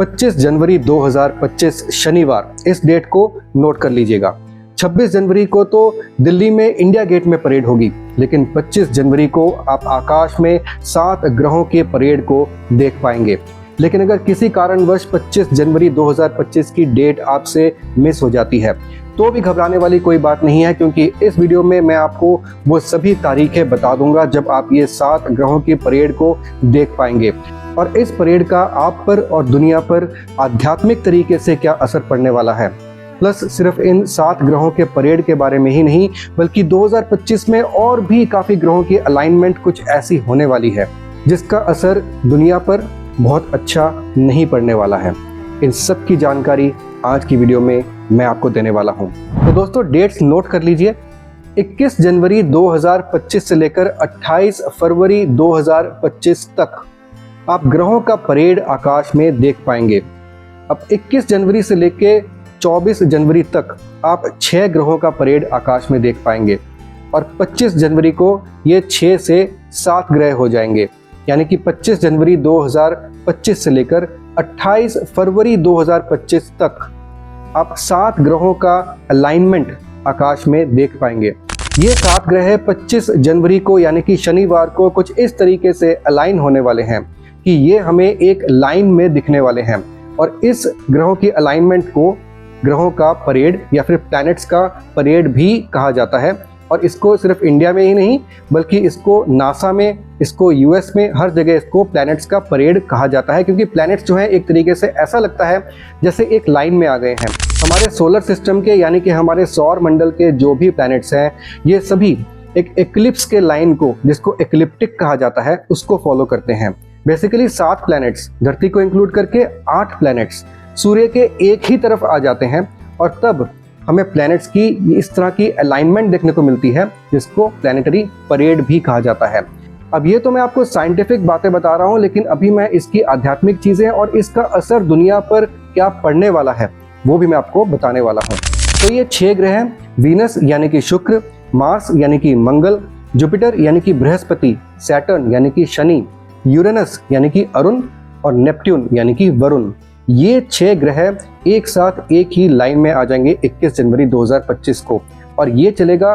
25 जनवरी 2025 शनिवार, इस डेट को नोट कर लीजिएगा। 26 जनवरी को तो दिल्ली में इंडिया गेट में परेड होगी, लेकिन 25 जनवरी को आप आकाश में 7 ग्रहों के परेड को देख पाएंगे। लेकिन अगर किसी कारणवश 25 जनवरी 2025 की डेट आपसे मिस हो जाती है तो भी घबराने वाली कोई बात नहीं है, क्योंकि इस वीडियो में मैं आपको वो सभी तारीखें बता दूंगा जब आप ये 7 ग्रहों की परेड को देख पाएंगे और इस परेड का आप पर और दुनिया पर आध्यात्मिक तरीके से क्या असर पड़ने वाला है। प्लस सिर्फ इन 7 ग्रहों के परेड के बारे में ही नहीं, बल्कि 2025 में और भी काफ़ी ग्रहों की अलाइनमेंट कुछ ऐसी होने वाली है जिसका असर दुनिया पर बहुत अच्छा नहीं पड़ने वाला है। इन सब की जानकारी आज की वीडियो में मैं आपको देने वाला हूं। तो दोस्तों डेट्स नोट कर लीजिए। 21 जनवरी 2025 से लेकर 28 फरवरी 2025 तक आप ग्रहों का परेड आकाश में देख पाएंगे। अब 21 जनवरी से लेकर 24 जनवरी तक आप 6 ग्रहों का परेड आकाश में देख पाएंगे और 25 जनवरी को ये 6 से 7 ग्रह हो जाएंगे। यानी कि 25 जनवरी 2025 से लेकर 28 फरवरी 2025 तक आप 7 ग्रहों का अलाइनमेंट आकाश में देख पाएंगे। ये 7 ग्रह 25 जनवरी को यानी कि शनिवार को कुछ इस तरीके से अलाइन होने वाले हैं कि ये हमें एक लाइन में दिखने वाले हैं और इस ग्रहों की अलाइनमेंट को ग्रहों का परेड या फिर प्लैनेट्स का परेड भी कहा जाता है। और इसको सिर्फ इंडिया में ही नहीं, बल्कि इसको नासा में, इसको यूएस में, हर जगह इसको प्लैनेट्स का परेड कहा जाता है, क्योंकि प्लैनेट्स जो है एक तरीके से ऐसा लगता है जैसे एक लाइन में आ गए हैं। हमारे सोलर सिस्टम के यानी कि हमारे सौर मंडल के जो भी प्लैनेट्स हैं ये सभी एक एक्लिप्स के लाइन को, जिसको एक्लिप्टिक कहा जाता है, उसको फॉलो करते हैं। बेसिकली 7 प्लैनेट्स, धरती को इंक्लूड करके 8 प्लैनेट्स सूर्य के एक ही तरफ आ जाते हैं और तब हमें प्लैनेट्स की इस तरह की अलाइनमेंट देखने को मिलती है जिसको प्लैनेटरी परेड भी कहा जाता है। अब ये तो मैं आपको साइंटिफिक बातें बता रहा हूँ, लेकिन अभी मैं इसकी आध्यात्मिक चीज़ें और इसका असर दुनिया पर क्या पड़ने वाला है वो भी मैं आपको बताने वाला हूँ। तो ये 6 ग्रह हैं, वीनस यानी कि शुक्र, मार्स यानी कि मंगल, जुपिटर यानी कि बृहस्पति, सैटर्न यानी कि शनि, यूरेनस यानी कि अरुण और नेपट्यून यानी कि वरुण। ये 6 ग्रह एक साथ एक ही लाइन में आ जाएंगे 21 जनवरी 2025 को और ये चलेगा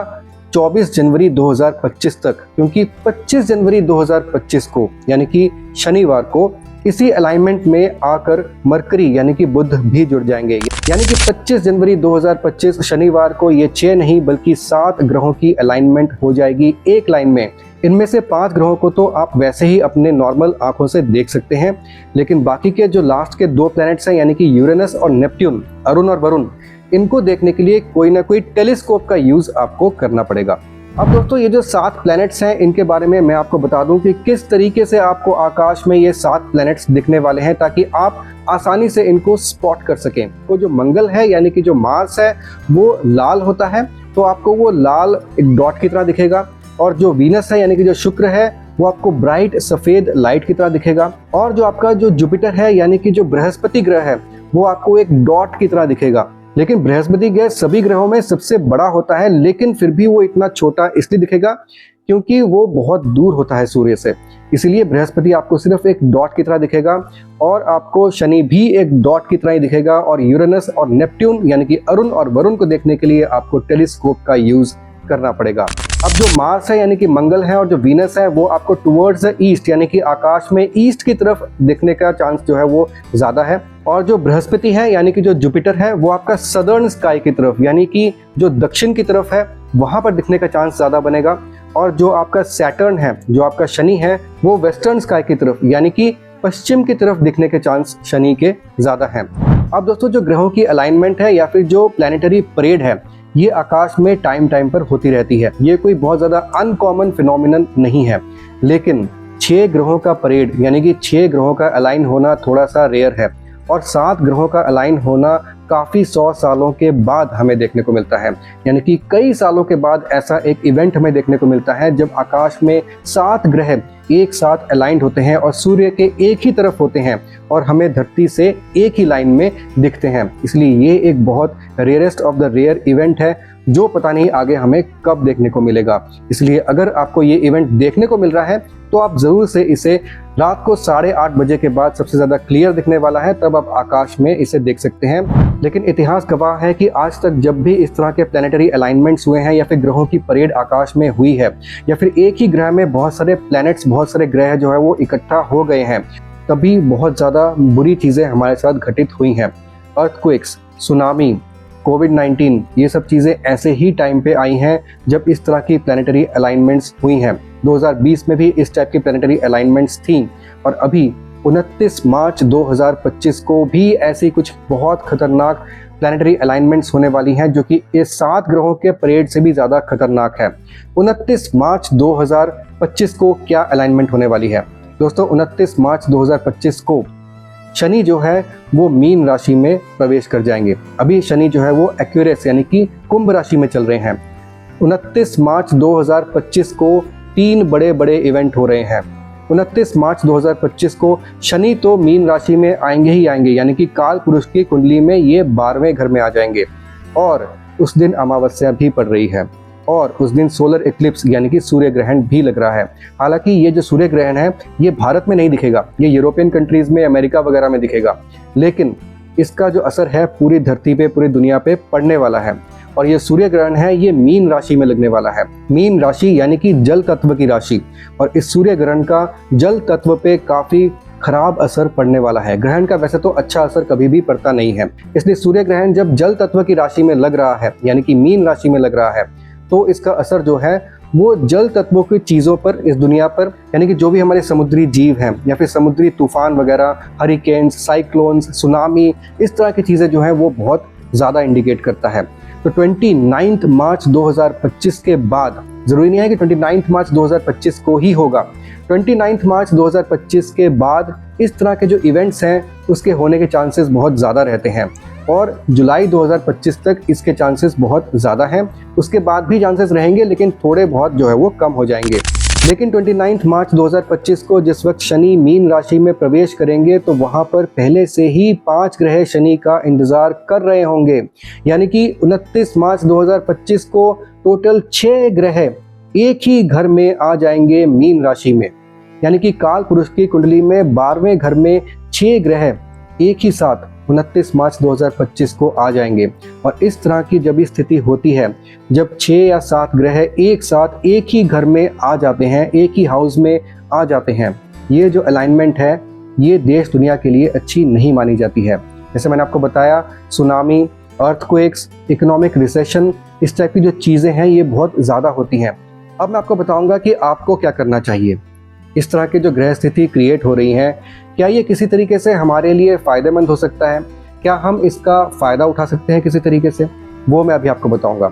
24 जनवरी 2025 तक, क्योंकि 25 जनवरी 2025 को यानी कि शनिवार को इसी अलाइनमेंट में आकर मरकरी यानी कि बुध भी जुड़ जाएंगे। यानी कि 25 जनवरी 2025 शनिवार को ये 6 नहीं बल्कि 7 ग्रहों की अलाइनमेंट हो जाएगी एक लाइन में। इनमें से 5 ग्रहों को तो आप वैसे ही अपने नॉर्मल आंखों से देख सकते हैं, लेकिन बाकी के जो लास्ट के 2 प्लैनेट्स हैं यानी कि यूरेनस और नेपट्यून, अरुण और वरुण, इनको देखने के लिए कोई ना कोई टेलीस्कोप का यूज आपको करना पड़ेगा। अब दोस्तों ये जो 7 प्लैनेट्स हैं इनके बारे में मैं आपको बता दूं कि किस तरीके से आपको आकाश में ये 7 प्लैनेट्स दिखने वाले हैं ताकि आप आसानी से इनको स्पॉट कर सकें। तो जो मंगल है यानी कि जो मार्स है वो लाल होता है, तो आपको वो लाल एक डॉट की तरह दिखेगा, और जो वीनस है यानी कि जो शुक्र है वो आपको ब्राइट सफ़ेद लाइट की तरह दिखेगा, और जो आपका जो जुपिटर है यानी कि जो बृहस्पति ग्रह है वो आपको एक डॉट की तरह दिखेगा। लेकिन बृहस्पति ग्रह सभी ग्रहों में सबसे बड़ा होता है, लेकिन फिर भी वो इतना छोटा इसलिए दिखेगा क्योंकि वो बहुत दूर होता है सूर्य से, इसलिए बृहस्पति आपको सिर्फ एक डॉट की तरह दिखेगा और आपको शनि भी एक डॉट की तरह ही दिखेगा। और यूरेनस और नेपट्यून यानी कि अरुण और वरुण को देखने के लिए आपको टेलीस्कोप का यूज करना पड़ेगा। अब जो मार्स है यानी कि मंगल है और जो वीनस है वो आपको टुवर्ड्स द ईस्ट यानी कि आकाश में ईस्ट की तरफ देखने का चांस जो है वो ज़्यादा है, और जो बृहस्पति है यानी कि जो जुपिटर है वो आपका सदर्न स्काई की तरफ यानी कि जो दक्षिण की तरफ है वहाँ पर दिखने का चांस ज़्यादा बनेगा, और जो आपका सैटर्न है, जो आपका शनि है, वो वेस्टर्न स्काई की तरफ यानी कि पश्चिम की तरफ दिखने के चांस शनि के ज़्यादा हैं। अब दोस्तों जो ग्रहों की अलाइनमेंट है या फिर जो प्लैनेटरी परेड है ये आकाश में टाइम पर होती रहती है। ये कोई बहुत ज़्यादा अनकॉमन फिनोमिनन नहीं है, लेकिन 6 ग्रहों का परेड यानी कि 6 ग्रहों का अलाइन होना थोड़ा सा रेयर है, और 7 ग्रहों का अलाइन होना काफ़ी 100 सालों के बाद हमें देखने को मिलता है। यानी कि कई सालों के बाद ऐसा एक इवेंट हमें देखने को मिलता है जब आकाश में 7 ग्रह एक साथ अलाइंड होते हैं और सूर्य के एक ही तरफ होते हैं और हमें धरती से एक ही लाइन में दिखते हैं। इसलिए ये एक बहुत rarest of the rare event है जो पता नहीं आगे हमें कब देखने को मिलेगा। इसलिए अगर आपको ये इवेंट देखने को मिल रहा है तो आप ज़रूर से इसे रात को 8:30 बजे के बाद सबसे ज़्यादा क्लियर दिखने वाला है, तब आप आकाश में इसे देख सकते हैं। लेकिन इतिहास गवाह है कि आज तक जब भी इस तरह के प्लानिटरी अलाइनमेंट्स हुए हैं या फिर ग्रहों की परेड आकाश में हुई है या फिर एक ही ग्रह में बहुत सारे प्लैनेट्स, बहुत सारे ग्रह जो है वो इकट्ठा हो गए हैं, तभी बहुत ज़्यादा बुरी चीज़ें हमारे साथ घटित हुई हैं। अर्थक्वेक्स, सुनामी, कोविड-19, ये सब चीज़ें ऐसे ही टाइम पे आई हैं जब इस तरह की प्लानिटरी अलाइनमेंट्स हुई हैं। 2020 में भी इस टाइप की प्लानिटरी अलाइनमेंट्स थी और अभी 29 मार्च 2025 को भी ऐसी कुछ बहुत खतरनाक प्लानिटरी अलाइनमेंट्स होने वाली हैं जो कि इस 7 ग्रहों के परेड से भी ज़्यादा खतरनाक है। 29 मार्च 2025 को क्या अलाइनमेंट होने वाली है दोस्तों? 29 मार्च 2025 को शनि जो है वो मीन राशि में प्रवेश कर जाएंगे। अभी शनि जो है वो एक्वेरियस यानी कि कुंभ राशि में चल रहे हैं। 29 मार्च 2025 को 3 बड़े बड़े इवेंट हो रहे हैं। 29 मार्च 2025 को शनि तो मीन राशि में आएंगे ही आएंगे, यानी कि काल पुरुष की कुंडली में ये 12वें घर में आ जाएंगे और उस दिन अमावस्या भी पड़ रही है और उस दिन सोलर इक्लिप्स यानी कि सूर्य ग्रहण भी लग रहा है। हालांकि ये जो सूर्य ग्रहण है ये भारत में नहीं दिखेगा, ये यूरोपियन कंट्रीज में, अमेरिका वगैरह में दिखेगा, लेकिन इसका जो असर है पूरी धरती पे, पूरी दुनिया पे पड़ने वाला है। और ये सूर्य ग्रहण है ये मीन राशि में लगने वाला है। मीन राशि यानी कि जल तत्व की राशि, और इस सूर्य ग्रहण का जल तत्व पे काफी खराब असर पड़ने वाला है। ग्रहण का वैसे तो अच्छा असर कभी भी पड़ता नहीं है, इसलिए सूर्य ग्रहण जब जल तत्व की राशि में लग रहा है यानी कि मीन राशि में लग रहा है तो इसका असर जो है वो जल तत्वों की चीज़ों पर, इस दुनिया पर, यानी कि जो भी हमारे समुद्री जीव हैं या फिर समुद्री तूफान वगैरह, हरिकेन्स, साइक्लोन्स, सुनामी, इस तरह की चीज़ें जो हैं वो बहुत ज़्यादा इंडिकेट करता है। तो 29 मार्च 2025 के बाद, ज़रूरी नहीं है कि 29 मार्च 2025 को ही होगा, 29 मार्च 2025 के बाद इस तरह के जो इवेंट्स हैं उसके होने के चांसेस बहुत ज़्यादा रहते हैं और जुलाई 2025 तक इसके चांसेस बहुत ज़्यादा हैं। उसके बाद भी चांसेस रहेंगे लेकिन थोड़े बहुत जो है वो कम हो जाएंगे। लेकिन 29 मार्च 2025 को जिस वक्त शनि मीन राशि में प्रवेश करेंगे तो वहाँ पर पहले से ही 5 ग्रह शनि का इंतज़ार कर रहे होंगे, यानी कि 29 मार्च 2025 को टोटल 6 ग्रह एक ही घर में आ जाएंगे मीन राशि में, यानी कि काल पुरुष की कुंडली में 12वें घर में 6 ग्रह एक ही साथ 29 मार्च 2025 को आ जाएंगे। और इस तरह की जब स्थिति होती है, जब 6 या 7 ग्रह एक साथ एक ही घर में आ जाते हैं, एक ही हाउस में आ जाते हैं, ये जो अलाइनमेंट है ये देश दुनिया के लिए अच्छी नहीं मानी जाती है। जैसे मैंने आपको बताया, सुनामी, अर्थक्वेक्स, इकोनॉमिक रिसेशन, इस टाइप की जो चीज़ें हैं ये बहुत ज़्यादा होती हैं। अब मैं आपको बताऊंगा कि आपको क्या करना चाहिए। इस तरह की जो ग्रह स्थिति क्रिएट हो रही हैं, क्या ये किसी तरीके से हमारे लिए फ़ायदेमंद हो सकता है? क्या हम इसका फ़ायदा उठा सकते हैं किसी तरीके से? वो मैं अभी आपको बताऊंगा।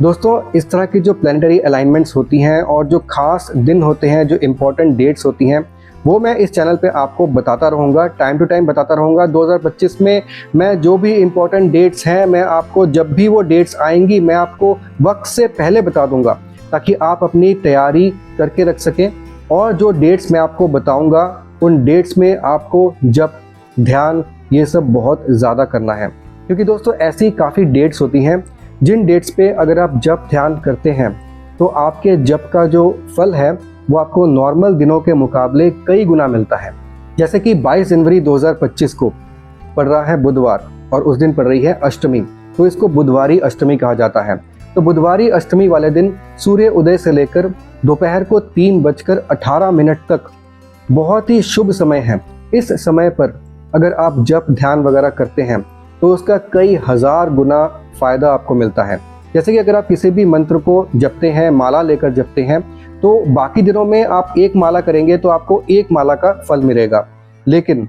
दोस्तों, इस तरह की जो प्लानिटरी अलाइनमेंट्स होती हैं और जो खास दिन होते हैं, जो इम्पोर्टेंट डेट्स होती हैं, वो मैं इस चैनल पे आपको बताता रहूँगा, टाइम टू टाइम बताता रहूँगा। 2025 में मैं जो भी इम्पोर्टेंट डेट्स हैं, मैं आपको जब भी वो डेट्स आएंगी मैं आपको वक्त से पहले बता दूँगा ताकि आप अपनी तैयारी करके रख सकें। और जो डेट्स मैं आपको बताऊंगा उन डेट्स में आपको जप, ध्यान, ये सब बहुत ज़्यादा करना है, क्योंकि दोस्तों ऐसी काफ़ी डेट्स होती हैं जिन डेट्स पे अगर आप जप ध्यान करते हैं तो आपके जप का जो फल है वो आपको नॉर्मल दिनों के मुकाबले कई गुना मिलता है। जैसे कि 22 जनवरी 2025 को पड़ रहा है बुधवार और उस दिन पड़ रही है अष्टमी, तो इसको बुधवारी अष्टमी कहा जाता है। तो बुधवारी अष्टमी वाले दिन सूर्य उदय से लेकर दोपहर को 3:18 तक बहुत ही शुभ समय है। इस समय पर अगर आप जप ध्यान वगैरह करते हैं तो उसका कई हजार गुना फ़ायदा आपको मिलता है। जैसे कि अगर आप किसी भी मंत्र को जपते हैं, माला लेकर जपते हैं, तो बाकी दिनों में आप एक माला करेंगे तो आपको एक माला का फल मिलेगा, लेकिन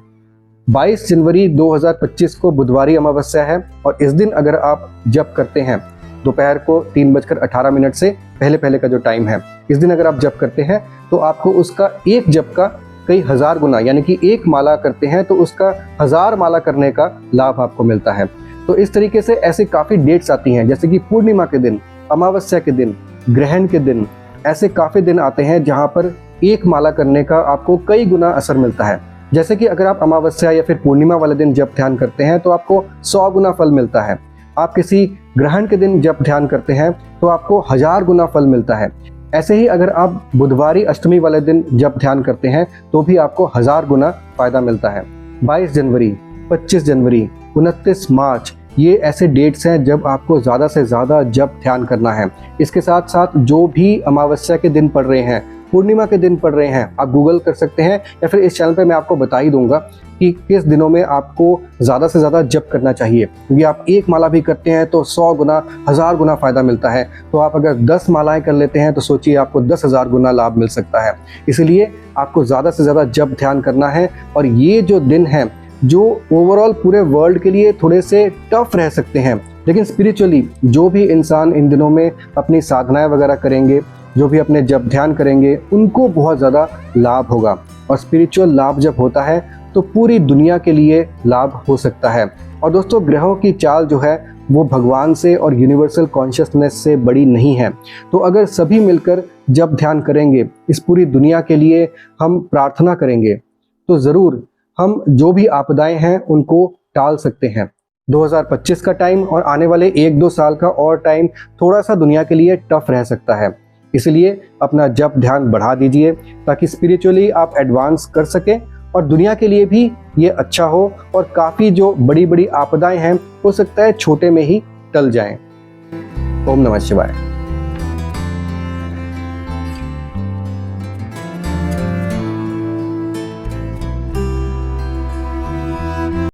22 जनवरी 2025 को बुधवारी अमावस्या है और इस दिन अगर आप जप करते हैं दोपहर को 3:18 से पहले का जो टाइम है, इस दिन अगर आप जप करते हैं तो आपको उसका एक जप का कई हजार गुना, यानी कि एक माला करते हैं तो उसका 1000 माला करने का लाभ आपको मिलता है। तो इस तरीके से ऐसे काफ़ी डेट्स आती हैं, जैसे कि पूर्णिमा के दिन, अमावस्या के दिन, ग्रहण के दिन, ऐसे काफ़ी दिन आते हैं जहाँ पर एक माला करने का आपको कई गुना असर मिलता है। जैसे कि अगर आप अमावस्या या फिर पूर्णिमा वाले दिन जप ध्यान करते हैं तो आपको 100 गुना फल मिलता है। आप किसी ग्रहण के दिन जब ध्यान करते हैं तो आपको 1000 गुना फल मिलता है। ऐसे ही अगर आप बुधवारी अष्टमी वाले दिन जब ध्यान करते हैं तो भी आपको 1000 गुना फायदा मिलता है। 22 जनवरी, 25 जनवरी, 29 मार्च ये ऐसे डेट्स हैं जब आपको ज़्यादा से ज़्यादा जप ध्यान करना है। इसके साथ साथ जो भी अमावस्या के दिन पड़ रहे हैं, पूर्णिमा के दिन पड़ रहे हैं, आप गूगल कर सकते हैं या फिर इस चैनल पे मैं आपको बता ही दूंगा कि किस दिनों में आपको ज़्यादा से ज़्यादा जप करना चाहिए। क्योंकि आप एक माला भी करते हैं तो 100 गुना 1000 गुना फ़ायदा मिलता है। तो आप अगर 10 मालाएं कर लेते हैं तो सोचिए आपको 10,000 गुना लाभ मिल सकता है। इसलिए आपको ज़्यादा से ज़्यादा जप ध्यान करना है। और ये जो दिन है जो ओवरऑल पूरे वर्ल्ड के लिए थोड़े से टफ रह सकते हैं, लेकिन स्पिरिचुअली जो भी इंसान इन दिनों में अपनी साधनाएं वगैरह करेंगे, जो भी अपने जप ध्यान करेंगे, उनको बहुत ज़्यादा लाभ होगा। और स्पिरिचुअल लाभ जब होता है तो पूरी दुनिया के लिए लाभ हो सकता है। और दोस्तों, ग्रहों की चाल जो है वो भगवान से और यूनिवर्सल कॉन्शियसनेस से बड़ी नहीं है। तो अगर सभी मिलकर जप ध्यान करेंगे, इस पूरी दुनिया के लिए हम प्रार्थना करेंगे, तो ज़रूर हम जो भी आपदाएं हैं उनको टाल सकते हैं। 2025 का टाइम और आने वाले 1-2 साल का और टाइम थोड़ा सा दुनिया के लिए टफ रह सकता है। इसलिए अपना जप ध्यान बढ़ा दीजिए ताकि स्पिरिचुअली आप एडवांस कर सकें और दुनिया के लिए भी ये अच्छा हो। और काफ़ी जो बड़ी बड़ी आपदाएं हैं हो सकता है छोटे में ही टल जाएं। ओम नमः शिवाय।